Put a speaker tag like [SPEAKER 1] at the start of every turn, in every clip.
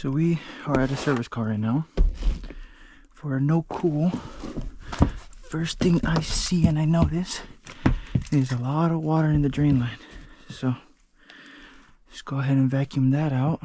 [SPEAKER 1] So we are at a service car right now for a no cool. First thing I see and I notice is a lot of water in the drain line. So just go ahead and vacuum that out.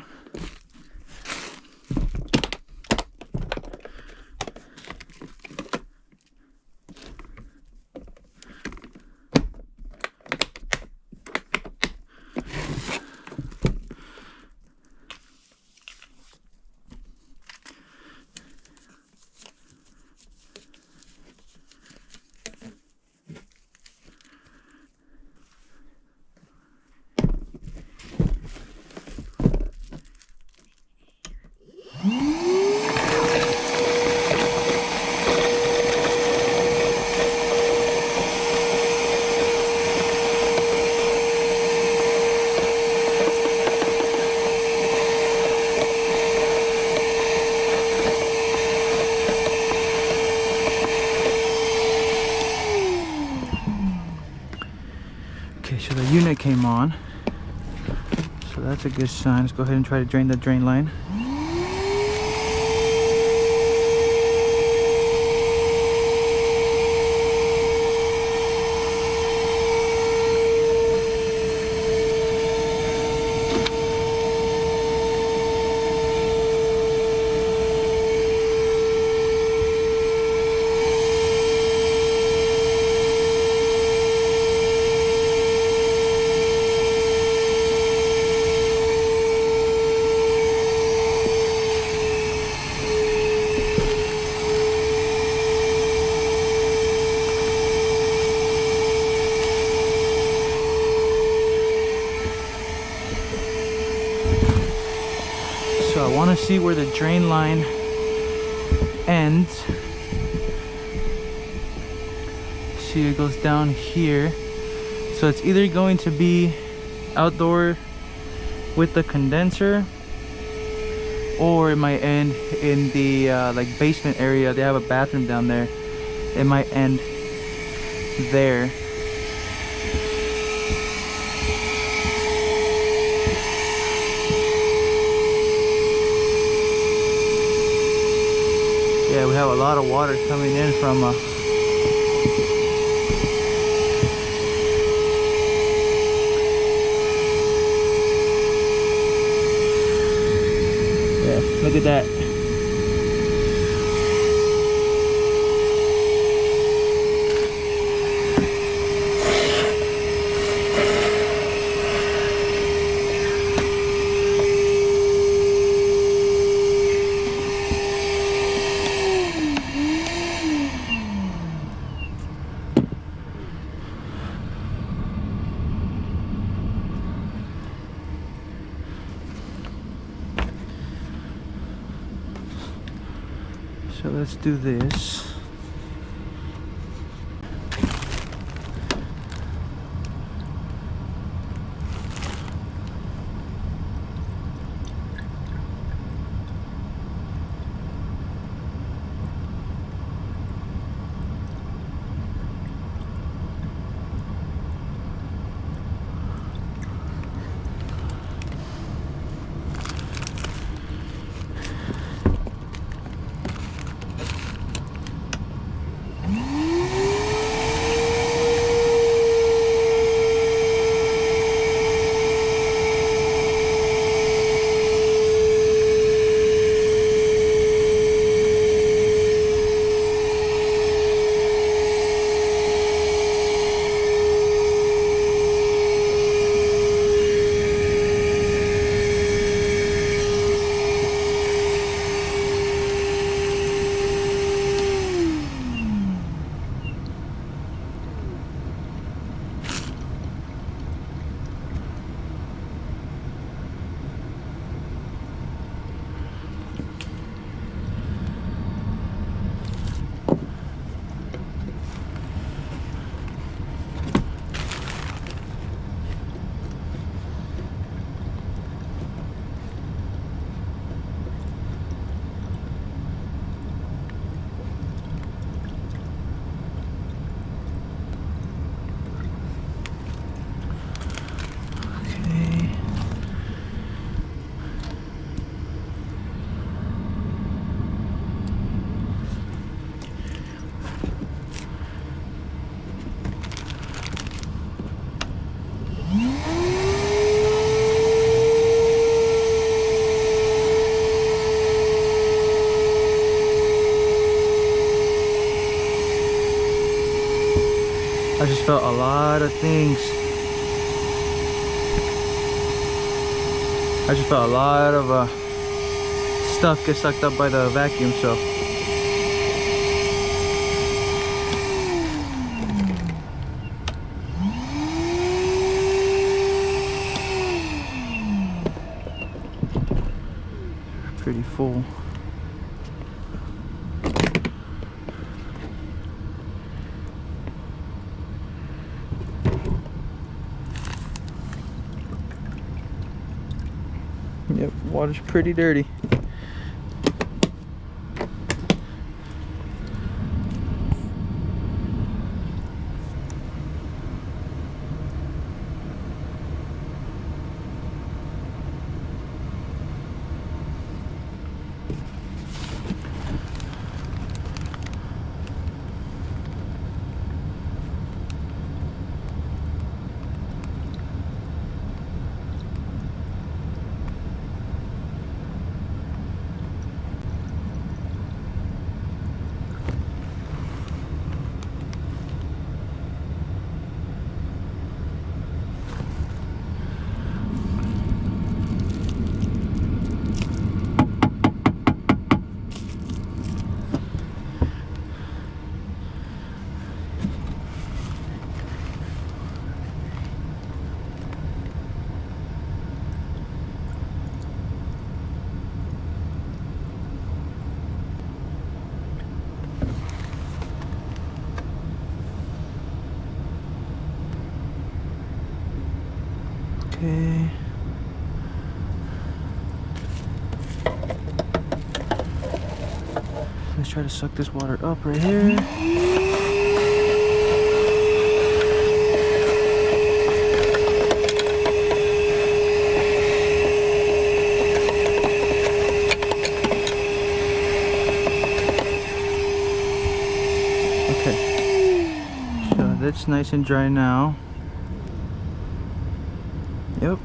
[SPEAKER 1] Okay, so the unit came on, so that's a good sign. Let's go ahead and try to drain the drain line. So I want to see where the drain line ends. See, it goes down here. So it's either going to be outdoor with the condenser, or it might end in the like basement area. They have a bathroom down there. It might end there. Yeah, we have a lot of water coming in from yeah, look at that. So let's do this. just felt a lot of things. I just felt a lot of stuff get sucked up by the vacuum, so. Pretty full. Yep, water's pretty dirty. Okay. Let's try to suck this water up right here. Okay. So that's nice and dry now. Yep.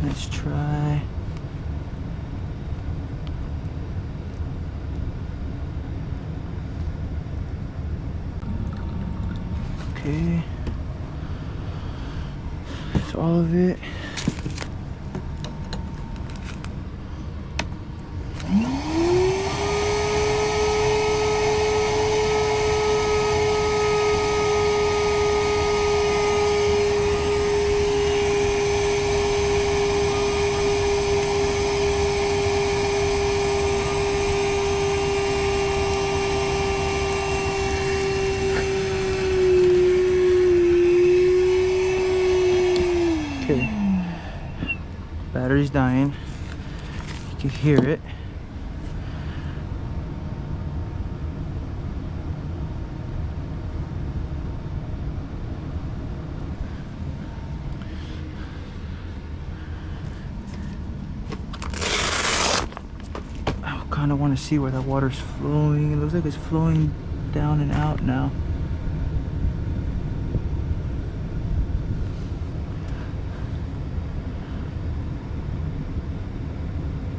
[SPEAKER 1] Let's try. Okay. That's all of it. Battery's dying. You can hear it. I kind of want to see where that water's flowing. It looks like it's flowing down and out now.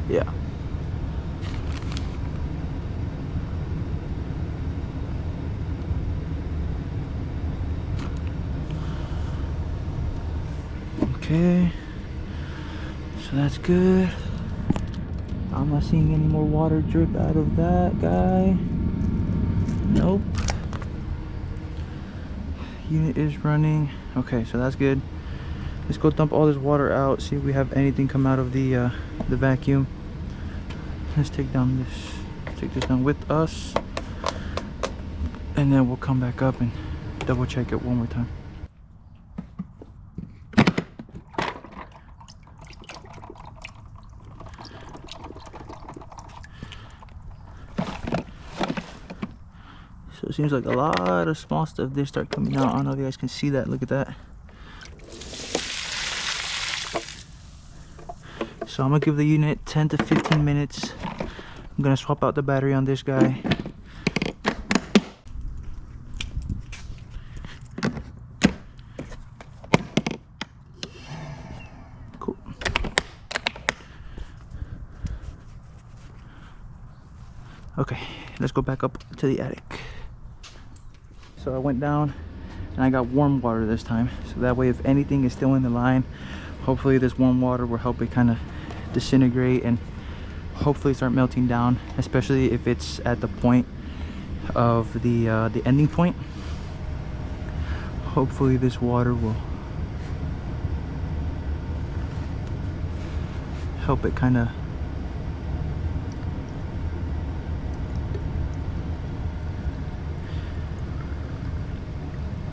[SPEAKER 1] Yeah. Okay. So that's good. I'm not seeing any more water drip out of that guy. Nope. Unit is running. Okay, so that's good. Let's go dump all this water out, see if we have anything come out of the vacuum. Let's take down this, take this down with us, and then we'll come back up and double check it one more time. So it seems like a lot of small stuff did start coming out. I don't know if you guys can see that. Look at that. So I'm gonna give the unit 10 to 15 minutes. I'm gonna swap out the battery on this guy. Cool. Okay, let's go back up to the attic. So I went down and I got warm water this time, so that way if anything is still in the line, hopefully this warm water will help it kind of disintegrate and hopefully start melting down, especially if it's at the point of the ending point. Hopefully this water will help it kind of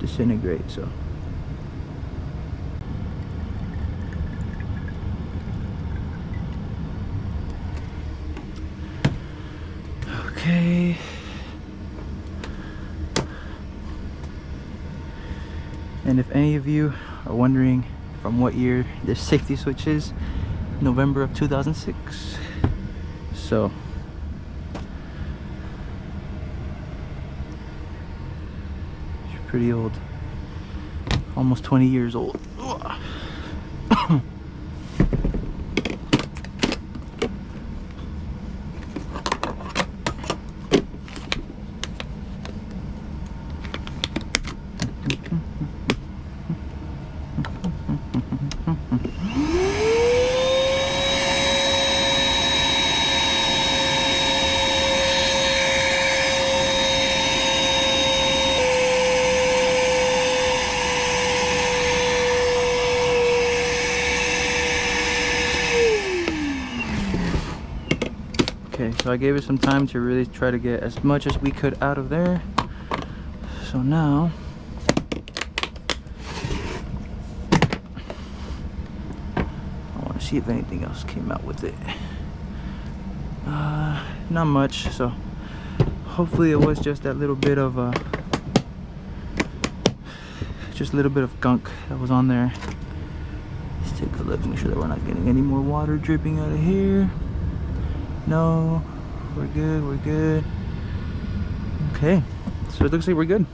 [SPEAKER 1] disintegrate. So okay, and if any of you are wondering from what year this safety switch is, November of 2006. So it's pretty old, almost 20 years old. Okay, so I gave it some time to really try to get as much as we could out of there. So now I want to see if anything else came out with it. Not much, so hopefully it was just that little bit of just a little bit of gunk that was on there. Let's take a look, make sure that we're not getting any more water dripping out of here. No, we're good, we're good. Okay, so it looks like we're good.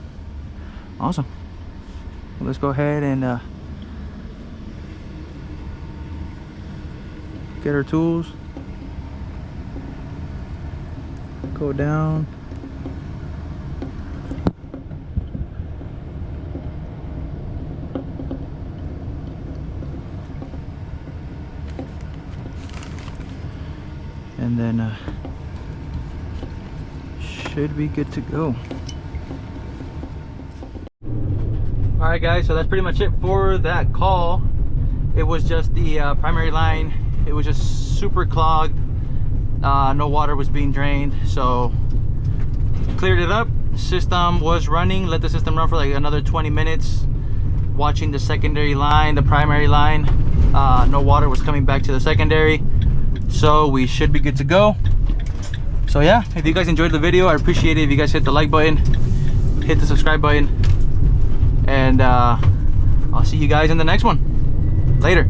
[SPEAKER 1] Awesome. Well, let's go ahead and get our tools. Go down. And then should be good to go. All right guys, so that's pretty much it for that call. It was just the primary line. It was just super clogged. No water was being drained, so cleared it up. System was running, let the system run for like another 20 minutes, watching the secondary line, the primary line. No water was coming back to the secondary, so we should be good to go. So yeah, if you guys enjoyed the video, I appreciate it if you guys hit the like button, hit the subscribe button, and I'll see you guys in the next one. Later.